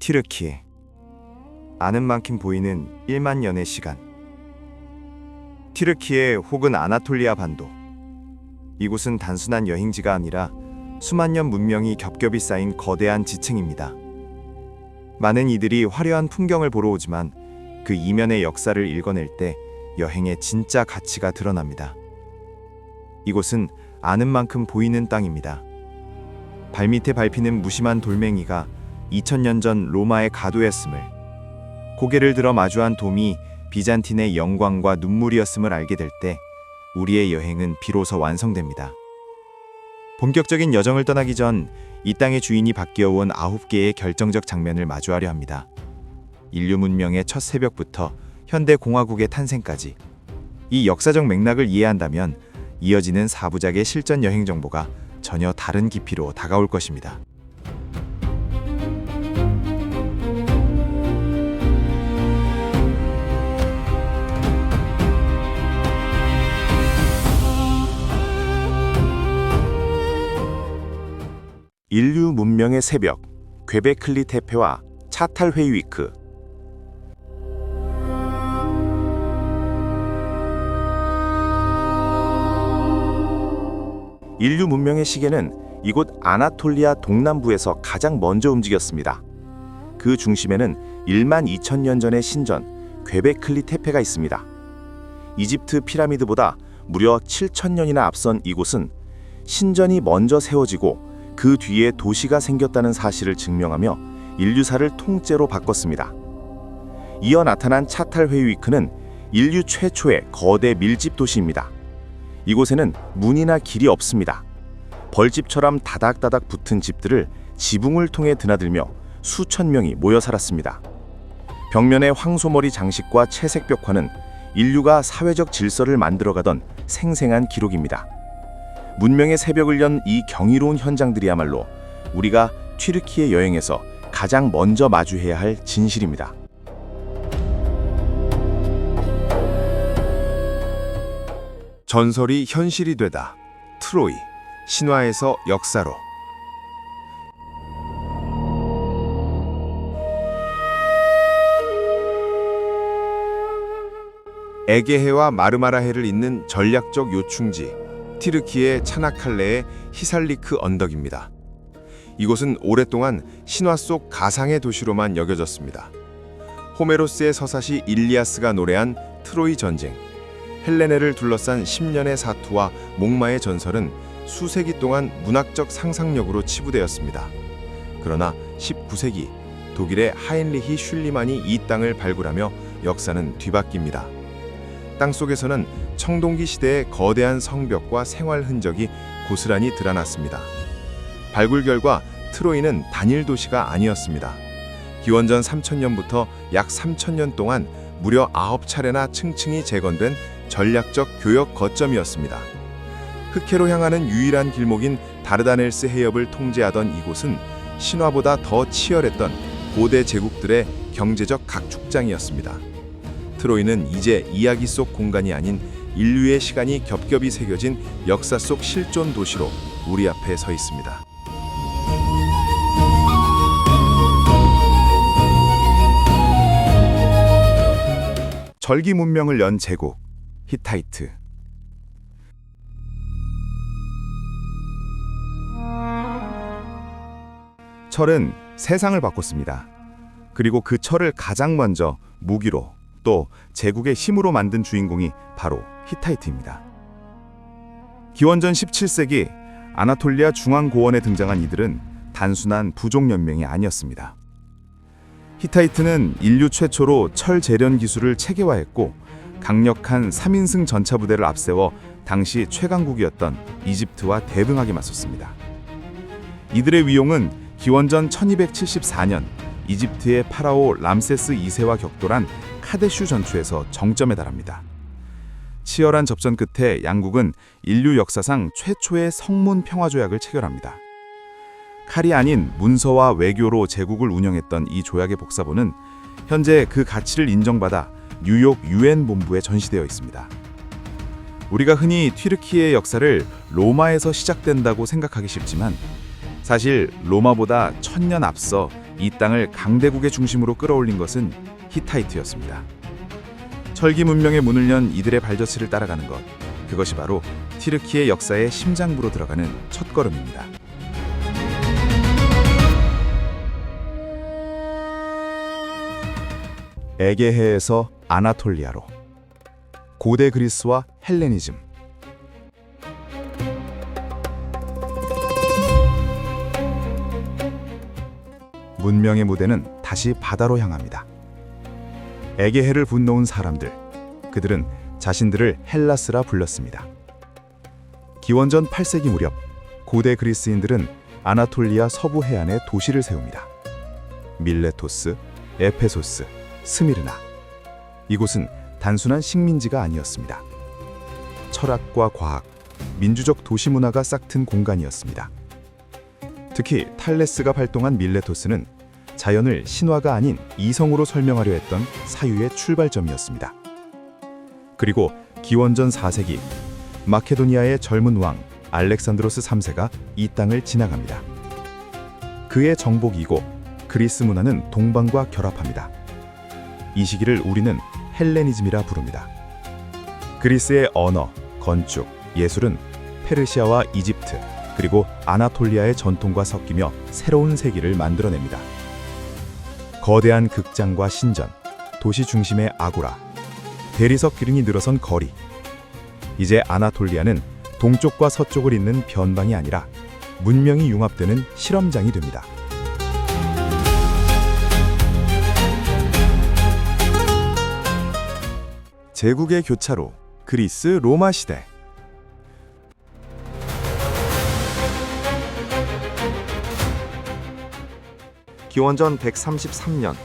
튀르키예. 아는 만큼 보이는 1만 년의 시간. 튀르키예 혹은 아나톨리아 반도. 이곳은 단순한 여행지가 아니라 수만 년 문명이 겹겹이 쌓인 거대한 지층입니다. 많은 이들이 화려한 풍경을 보러 오지만 그 이면의 역사를 읽어낼 때 여행의 진짜 가치가 드러납니다. 이곳은 아는 만큼 보이는 땅입니다. 발밑에 밟히는 무심한 돌멩이가 2000년 전 로마의 가도였음을, 고개를 들어 마주한 돔이 비잔틴의 영광과 눈물이었음을 알게 될 때 우리의 여행은 비로소 완성됩니다. 본격적인 여정을 떠나기 전 이 땅의 주인이 바뀌어온 9개의 결정적 장면을 마주하려 합니다. 인류 문명의 첫 새벽부터 현대 공화국의 탄생까지. 이 역사적 맥락을 이해한다면 이어지는 4부작의 실전 여행 정보가 전혀 다른 깊이로 다가올 것입니다. 인류 문명의 새벽, 괴베클리 테페와 차탈헤이위크. 인류 문명의 시계는 이곳 아나톨리아 동남부에서 가장 먼저 움직였습니다. 그 중심에는 1만 2천년 전의 신전, 괴베클리 테페가 있습니다. 이집트 피라미드보다 무려 7천년이나 앞선 이곳은 신전이 먼저 세워지고 그 뒤에 도시가 생겼다는 사실을 증명하며 인류사를 통째로 바꿨습니다. 이어 나타난 차탈헤이위크는 인류 최초의 거대 밀집 도시입니다. 이곳에는 문이나 길이 없습니다. 벌집처럼 다닥다닥 붙은 집들을 지붕을 통해 드나들며 수천 명이 모여 살았습니다. 벽면의 황소머리 장식과 채색 벽화는 인류가 사회적 질서를 만들어가던 생생한 기록입니다. 문명의 새벽을 연 이 경이로운 현장들이야말로 우리가 튀르키예 여행에서 가장 먼저 마주해야 할 진실입니다. 전설이 현실이 되다. 트로이, 신화에서 역사로. 에게해와 마르마라해를 잇는 전략적 요충지, 튀르키예 차나칼레의 히살리크 언덕입니다. 이곳은 오랫동안 신화 속 가상의 도시로만 여겨졌습니다. 호메로스의 서사시 일리아스가 노래한 트로이 전쟁, 헬레네를 둘러싼 10년의 사투와 목마의 전설은 수세기 동안 문학적 상상력으로 치부되었습니다. 그러나 19세기 독일의 하인리히 슐리만이 이 땅을 발굴하며 역사는 뒤바뀝니다. 땅속에서는 청동기 시대의 거대한 성벽과 생활 흔적이 고스란히 드러났습니다. 발굴 결과 트로이는 단일 도시가 아니었습니다. 기원전 3000년부터 약 3000년 동안 무려 9차례나 층층이 재건된 전략적 교역 거점이었습니다. 흑해로 향하는 유일한 길목인 다르다넬스 해협을 통제하던 이곳은 신화보다 더 치열했던 고대 제국들의 경제적 각축장이었습니다. 트로이는 이제 이야기 속 공간이 아닌 인류의 시간이 겹겹이 새겨진 역사 속 실존 도시로 우리 앞에 서 있습니다. 절기 문명을 연 제국, 히타이트. 철은 세상을 바꿨습니다. 그리고 그 철을 가장 먼저 무기로, 또 제국의 힘으로 만든 주인공이 바로 히타이트입니다. 기원전 17세기 아나톨리아 중앙고원에 등장한 이들은 단순한 부족 연맹이 아니었습니다. 히타이트는 인류 최초로 철 재련 기술을 체계화했고 강력한 3인승 전차 부대를 앞세워 당시 최강국이었던 이집트와 대등하게 맞섰습니다. 이들의 위용은 기원전 1274년 이집트의 파라오 람세스 2세와 격돌한 카데슈 전투에서 정점에 달합니다. 치열한 접전 끝에 양국은 인류 역사상 최초의 성문 평화조약을 체결합니다. 칼이 아닌 문서와 외교로 제국을 운영했던 이 조약의 복사본은 현재 그 가치를 인정받아 뉴욕 유엔 본부에 전시되어 있습니다. 우리가 흔히 튀르키예의 역사를 로마에서 시작된다고 생각하기 쉽지만 사실 로마보다 1000년 앞서 이 땅을 강대국의 중심으로 끌어올린 것은 히타이트였습니다. 철기 문명의 문을 연 이들의 발자취를 따라가는 것, 그것이 바로 티르키의 역사의 심장부로 들어가는 첫걸음입니다. 에게해에서 아나톨리아로, 고대 그리스와 헬레니즘. 문명의 무대는 다시 바다로 향합니다. 에게해를 분놓은 사람들, 그들은 자신들을 헬라스라 불렀습니다. 기원전 8세기 무렵 고대 그리스인들은 아나톨리아 서부 해안에 도시를 세웁니다. 밀레토스, 에페소스, 스미르나. 이곳은 단순한 식민지가 아니었습니다. 철학과 과학, 민주적 도시 문화가 싹튼 공간이었습니다. 특히 탈레스가 발동한 밀레토스는 자연을 신화가 아닌 이성으로 설명하려 했던 사유의 출발점이었습니다. 그리고 기원전 4세기 마케도니아의 젊은 왕 알렉산드로스 3세가 이 땅을 지나갑니다. 그의 정복이고 그리스 문화는 동방과 결합합니다. 이 시기를 우리는 헬레니즘이라 부릅니다. 그리스의 언어, 건축, 예술은 페르시아와 이집트, 그리고 아나톨리아의 전통과 섞이며 새로운 세계를 만들어냅니다. 거대한 극장과 신전, 도시 중심의 아고라, 대리석 기둥이 늘어선 거리. 이제 아나톨리아는 동쪽과 서쪽을 잇는 변방이 아니라 문명이 융합되는 실험장이 됩니다. 제국의 교차로, 그리스 로마 시대. 기원전 133년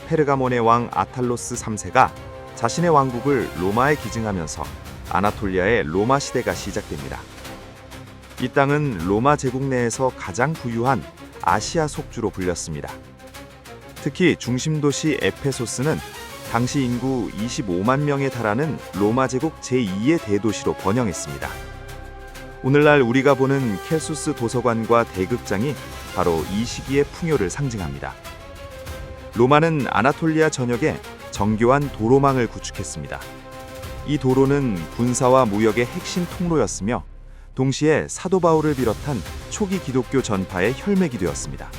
페르가몬의 왕 아탈로스 3세가 자신의 왕국을 로마에 기증하면서 아나톨리아의 로마 시대가 시작됩니다. 이 땅은 로마 제국 내에서 가장 부유한 아시아 속주로 불렸습니다. 특히 중심 도시 에페소스는 당시 인구 25만 명에 달하는 로마 제국 제2의 대도시로 번영했습니다. 오늘날 우리가 보는 켈수스 도서관과 대극장이 바로 이 시기의 풍요를 상징합니다. 로마는 아나톨리아 전역에 정교한 도로망을 구축했습니다. 이 도로는 군사와 무역의 핵심 통로였으며 동시에 사도 바울을 비롯한 초기 기독교 전파의 혈맥이 되었습니다.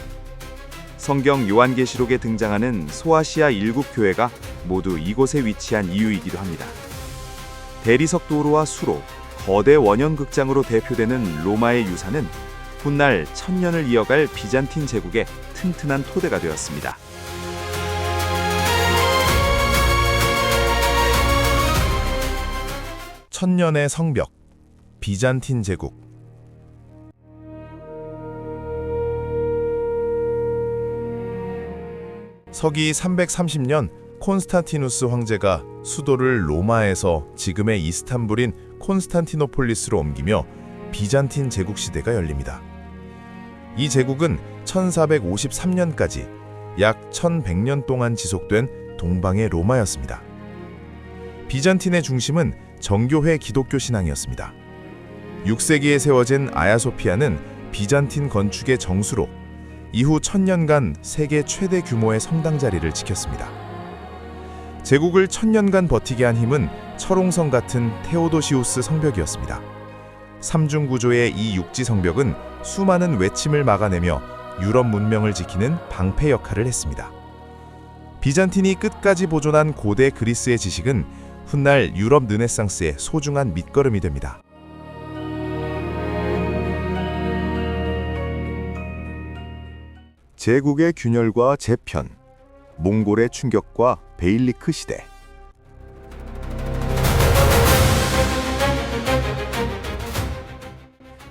성경 요한계시록에 등장하는 소아시아 7교회가 모두 이곳에 위치한 이유이기도 합니다. 대리석 도로와 수로, 거대 원형극장으로 대표되는 로마의 유산은 훗날 천년을 이어갈 비잔틴 제국의 튼튼한 토대가 되었습니다. 천년의 성벽, 비잔틴 제국. 서기 330년 콘스탄티누스 황제가 수도를 로마에서 지금의 이스탄불인 콘스탄티노폴리스로 옮기며 비잔틴 제국 시대가 열립니다. 이 제국은 1453년까지 약 1100년 동안 지속된 동방의 로마였습니다. 비잔틴의 중심은 정교회 기독교 신앙이었습니다. 6세기에 세워진 아야소피아는 비잔틴 건축의 정수로 이후 1000년간 세계 최대 규모의 성당 자리를 지켰습니다. 제국을 1000년간 버티게 한 힘은 철옹성 같은 테오도시우스 성벽이었습니다. 삼중 구조의 이 육지 성벽은 수많은 외침을 막아내며 유럽 문명을 지키는 방패 역할을 했습니다. 비잔틴이 끝까지 보존한 고대 그리스의 지식은 훗날 유럽 르네상스의 소중한 밑거름이 됩니다. 제국의 균열과 재편, 몽골의 충격과 베일리크 시대.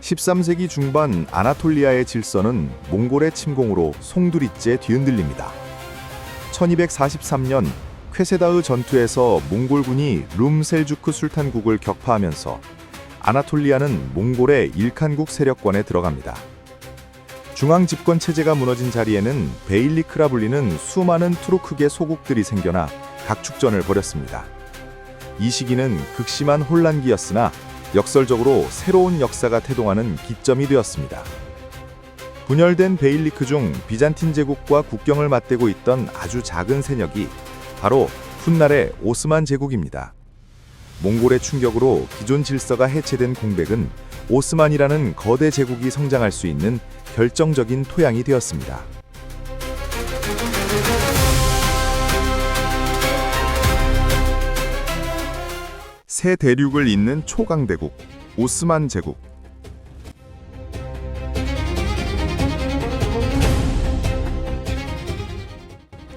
(13세기) 중반 아나톨리아의 질서는 몽골의 침공으로 송두리째 뒤흔들립니다. 1243년 쾌세다흐 전투에서 몽골군이 룸셀주크 술탄국을 격파하면서 아나톨리아는 몽골의 일칸국 세력권에 들어갑니다. 중앙 집권 체제가 무너진 자리에는 베일리크라 불리는 수많은 투르크계 소국들이 생겨나 각축전을 벌였습니다. 이 시기는 극심한 혼란기였으나 역설적으로 새로운 역사가 태동하는 기점이 되었습니다. 분열된 베일리크 중 비잔틴 제국과 국경을 맞대고 있던 아주 작은 세력이 바로 훗날의 오스만 제국입니다. 몽골의 충격으로 기존 질서가 해체된 공백은 오스만이라는 거대 제국이 성장할 수 있는 결정적인 토양이 되었습니다. 새 대륙을 잇는 초강대국, 오스만 제국.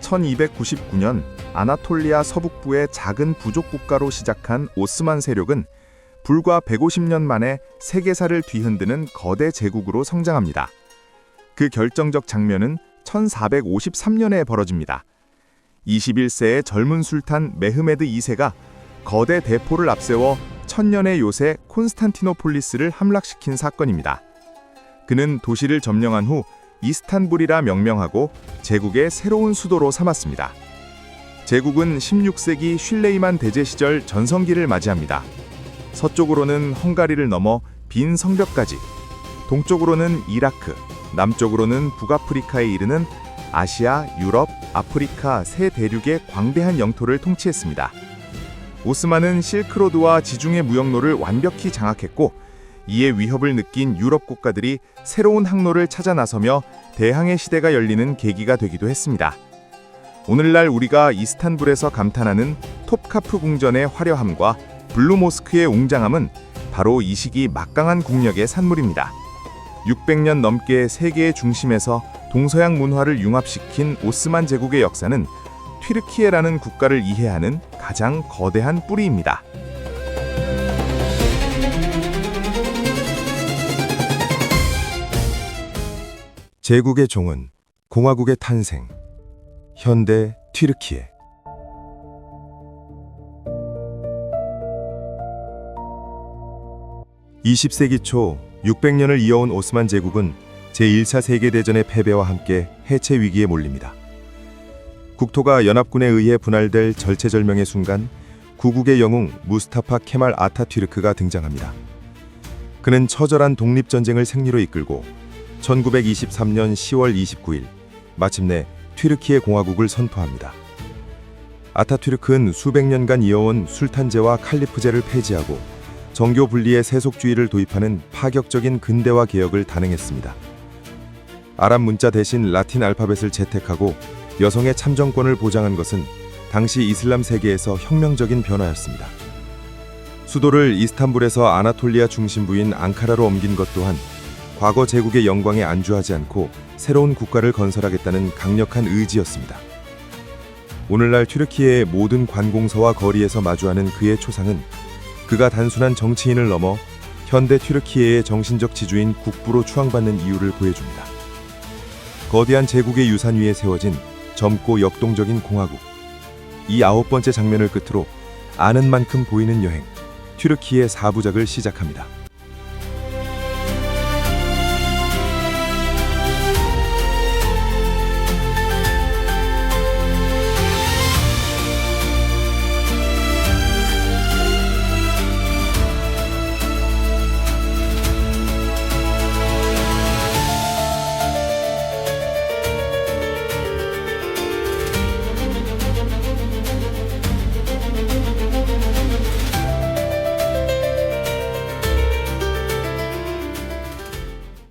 (1299년) 아나톨리아 서북부의 작은 부족 국가로 시작한 오스만 세력은 불과 150년 만에 세계사를 뒤흔드는 거대 제국으로 성장합니다. 그 결정적 장면은 1453년에 벌어집니다. 21세의 젊은 술탄 메흐메드 2세가 거대 대포를 앞세워 천년의 요새 콘스탄티노폴리스를 함락시킨 사건입니다. 그는 도시를 점령한 후 이스탄불이라 명명하고 제국의 새로운 수도로 삼았습니다. 제국은 16세기 슐레이만 대제 시절 전성기를 맞이합니다. 서쪽으로는 헝가리를 넘어 빈 성벽까지, 동쪽으로는 이라크, 남쪽으로는 북아프리카에 이르는 아시아, 유럽, 아프리카 세 대륙의 광대한 영토를 통치했습니다. 오스만은 실크로드와 지중해 무역로를 완벽히 장악했고, 이에 위협을 느낀 유럽 국가들이 새로운 항로를 찾아 나서며 대항해 시대가 열리는 계기가 되기도 했습니다. 오늘날 우리가 이스탄불에서 감탄하는 톱카프 궁전의 화려함과 블루모스크의 웅장함은 바로 이 시기 막강한 국력의 산물입니다. 600년 넘게 세계의 중심에서 동서양 문화를 융합시킨 오스만 제국의 역사는 튀르키예라는 국가를 이해하는 가장 거대한 뿌리입니다. 제국의 종은 공화국의 탄생, 현대 튀르키예. (20세기 초) 600년을 이어온 오스만 제국은 제1차 세계대전의 패배와 함께 해체 위기에 몰립니다. 국토가 연합군에 의해 분할될 절체절명의 순간 구국의 영웅 무스타파 케말 아타튀르크가 등장합니다. 그는 처절한 독립전쟁을 승리로 이끌고 1923년 10월 29일 마침내 튀르키예 공화국을 선포합니다. 아타튀르크는 수백 년간 이어온 술탄제와 칼리프제를 폐지하고 정교 분리의 세속주의를 도입하는 파격적인 근대화 개혁을 단행했습니다. 아랍 문자 대신 라틴 알파벳을 채택하고 여성의 참정권을 보장한 것은 당시 이슬람 세계에서 혁명적인 변화였습니다. 수도를 이스탄불에서 아나톨리아 중심부인 앙카라로 옮긴 것 또한 과거 제국의 영광에 안주하지 않고 새로운 국가를 건설하겠다는 강력한 의지였습니다. 오늘날 튀르키예의 모든 관공서와 거리에서 마주하는 그의 초상은 그가 단순한 정치인을 넘어 현대 튀르키예의 정신적 지주인 국부로 추앙받는 이유를 보여줍니다. 거대한 제국의 유산 위에 세워진 젊고 역동적인 공화국. 이 9번째 장면을 끝으로 아는 만큼 보이는 여행, 튀르키예 4부작을 시작합니다.